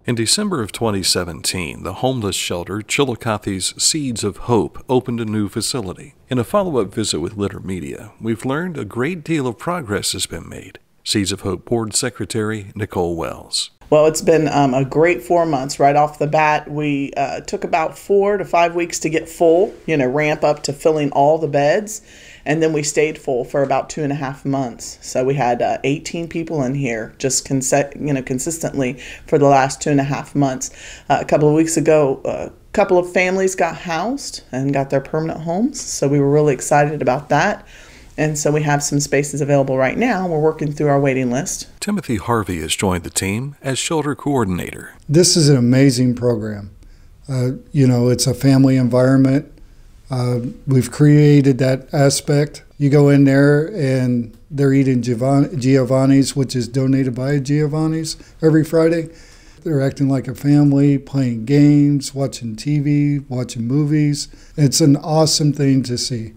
In December of 2017, the homeless shelter Chillicothe's Seeds of Hope opened a new facility. In a follow-up visit with Litter Media, we've learned a great deal of progress has been made. Seeds of Hope Board Secretary Nicole Wells. Well, it's been a great 4 months. Right off the bat, we took about 4 to 5 weeks to get full, ramp up to filling all the beds. And then we stayed full for about 2.5 months. So we had 18 people in here just consistently for the last 2.5 months. A couple of weeks ago, a couple of families got housed and got their permanent homes. So we were really excited about that. And so we have some spaces available right now. We're working through our waiting list. Timothy Harvey has joined the team as shelter coordinator. This is an amazing program. It's a family environment. We've created that aspect. You go in there and they're eating Giovanni's, which is donated by Giovanni's every Friday. They're acting like a family, playing games, watching TV, watching movies. It's an awesome thing to see.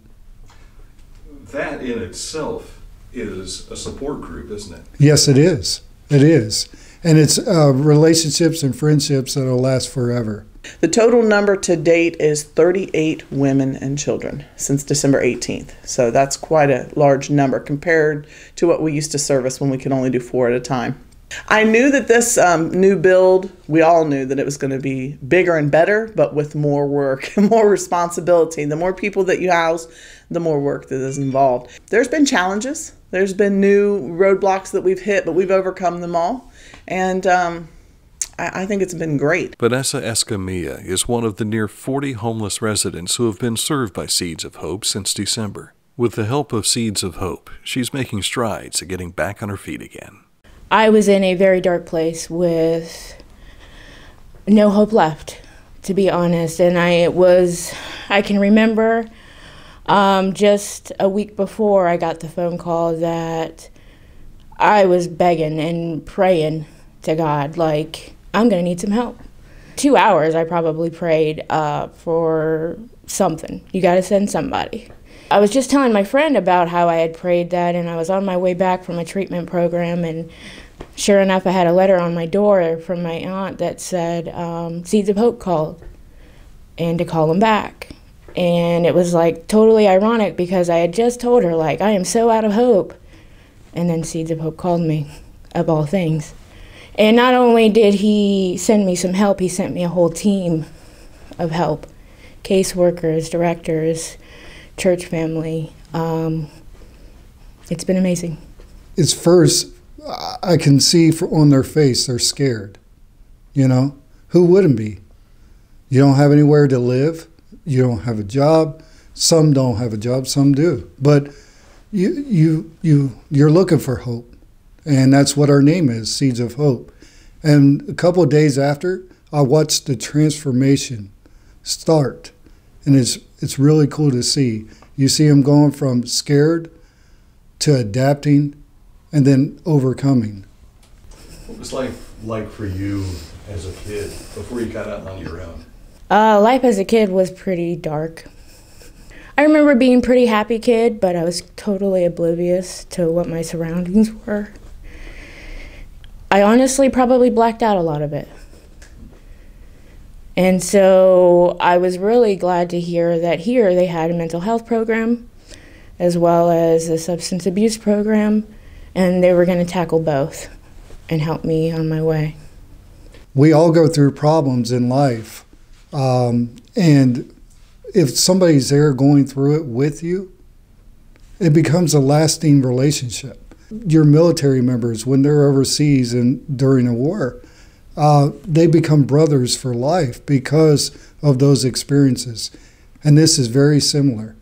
That in itself is a support group, isn't it? Yes, it is. It is. And it's relationships and friendships that will last forever. The total number to date is 38 women and children since December 18th. So that's quite a large number compared to what we used to service when we could only do 4 at a time. I knew that this new build, we all knew that it was going to be bigger and better, but with more work and more responsibility. The more people that you house, the more work that is involved. There's been challenges. There's been new roadblocks that we've hit, but we've overcome them all. And I think it's been great. Vanessa Escamilla is one of the near 40 homeless residents who have been served by Seeds of Hope since December. With the help of Seeds of Hope, she's making strides at getting back on her feet again. I was in a very dark place with no hope left, to be honest. And I can remember just a week before I got the phone call that I was begging and praying to God, like, I'm going to need some help. 2 hours I probably prayed for something. You got to send somebody. I was just telling my friend about how I had prayed that, and I was on my way back from a treatment program, and sure enough, I had a letter on my door from my aunt that said, Seeds of Hope called, and to call them back. And it was like totally ironic because I had just told her, like, I am so out of hope. And then Seeds of Hope called me, of all things. And not only did he send me some help, he sent me a whole team of help. Caseworkers, directors, church family. It's been amazing. It's first, I can see on their face they're scared. Who wouldn't be? You don't have anywhere to live. You don't have a job. Some don't have a job, some do. But you're looking for hope. And that's what our name is, Seeds of Hope. And a couple of days after, I watched the transformation start. And it's really cool to see. You see them going from scared to adapting and then overcoming. What was life like for you as a kid before you got out on your own? Life as a kid was pretty dark. I remember being a pretty happy kid, but I was totally oblivious to what my surroundings were. I honestly probably blacked out a lot of it. And so I was really glad to hear that here they had a mental health program as well as a substance abuse program, and they were going to tackle both and help me on my way. We all go through problems in life, and if somebody's there going through it with you, it becomes a lasting relationship. Your military members, when they're overseas and during a war, they become brothers for life because of those experiences. And this is very similar.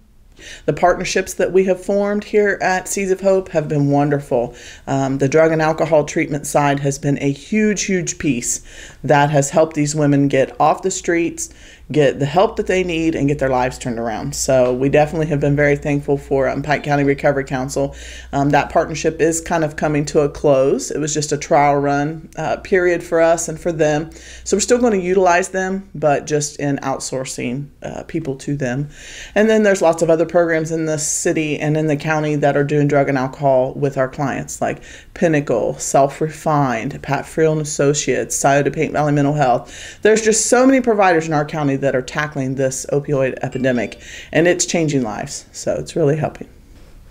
The partnerships that we have formed here at Seeds of Hope have been wonderful. The drug and alcohol treatment side has been a huge, huge piece that has helped these women get off the streets, get the help that they need and get their lives turned around. So we definitely have been very thankful for Pike County Recovery Council. That partnership is kind of coming to a close. It was just a trial run period for us and for them. So we're still going to utilize them, but just in outsourcing people to them. And then there's lots of other programs in the city and in the county that are doing drug and alcohol with our clients, like Pinnacle, Self-Refined, Pat Friel and Associates, Scioto Paint Valley Mental Health. There's just so many providers in our county that are tackling this opioid epidemic, and it's changing lives. So it's really helping.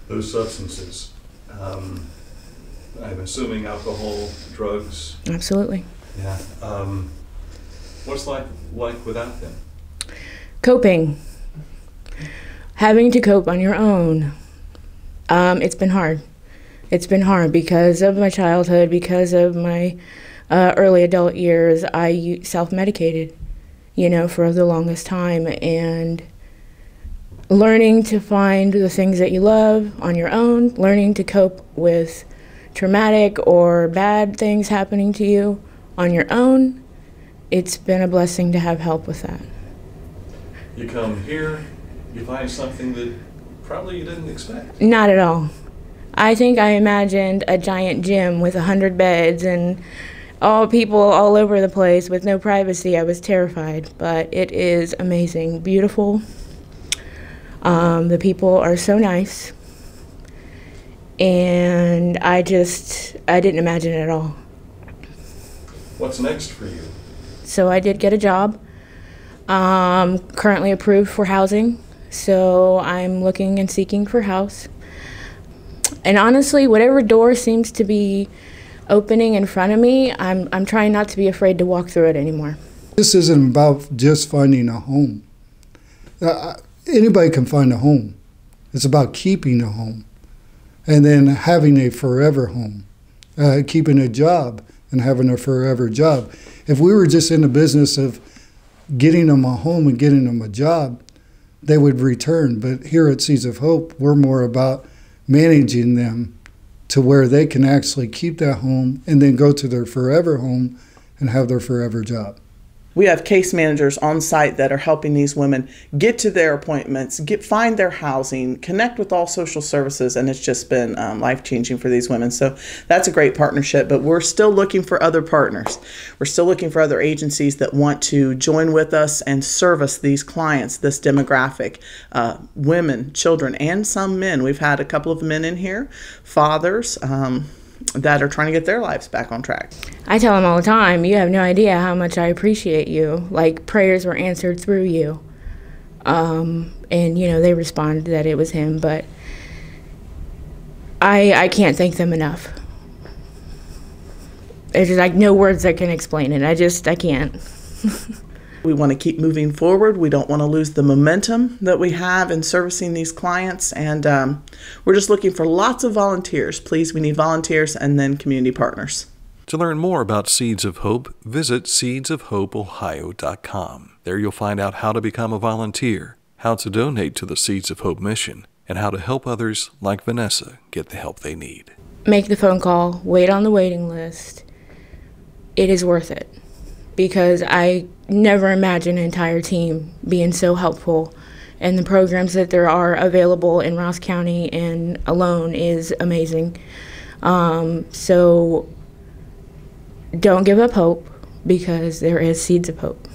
Those substances, I'm assuming alcohol, drugs. Absolutely. Yeah. What's like without them? Coping. Having to cope on your own. It's been hard. It's been hard because of my childhood, because of my early adult years. I self-medicated, for the longest time, and learning to find the things that you love on your own, learning to cope with traumatic or bad things happening to you on your own. It's been a blessing to have help with that. You come here, you find something that probably you didn't expect. Not at all. I think I imagined a giant gym with 100 beds and all people all over the place with no privacy. I was terrified, but it is amazing, beautiful. The people are so nice, and I didn't imagine it at all. What's next for you? So I did get a job, currently approved for housing, so I'm looking and seeking for house. And honestly, whatever door seems to be opening in front of me, I'm trying not to be afraid to walk through it anymore. This isn't about just finding a home. Anybody can find a home. It's about keeping a home and then having a forever home, keeping a job and having a forever job. If we were just in the business of getting them a home and getting them a job, they would return. But here at Seeds of Hope, we're more about managing them to where they can actually keep that home and then go to their forever home and have their forever job. We have case managers on site that are helping these women get to their appointments, find their housing, connect with all social services, and it's just been life-changing for these women. So that's a great partnership, but we're still looking for other partners. We're still looking for other agencies that want to join with us and service these clients, this demographic, women, children, and some men. We've had a couple of men in here, fathers, that are trying to get their lives back on track. I tell them all the time, you have no idea how much I appreciate you. Like, prayers were answered through you. And, they responded that it was him, but I can't thank them enough. There's just like no words that can explain it. I can't. We want to keep moving forward. We don't want to lose the momentum that we have in servicing these clients. And we're just looking for lots of volunteers. Please, we need volunteers and then community partners. To learn more about Seeds of Hope, visit seedsofhopeohio.com. There you'll find out how to become a volunteer, how to donate to the Seeds of Hope mission, and how to help others like Vanessa get the help they need. Make the phone call. Wait on the waiting list. It is worth it. Because I never imagined an entire team being so helpful, and the programs that there are available in Ross County and alone is amazing. So don't give up hope, because there is Seeds of Hope.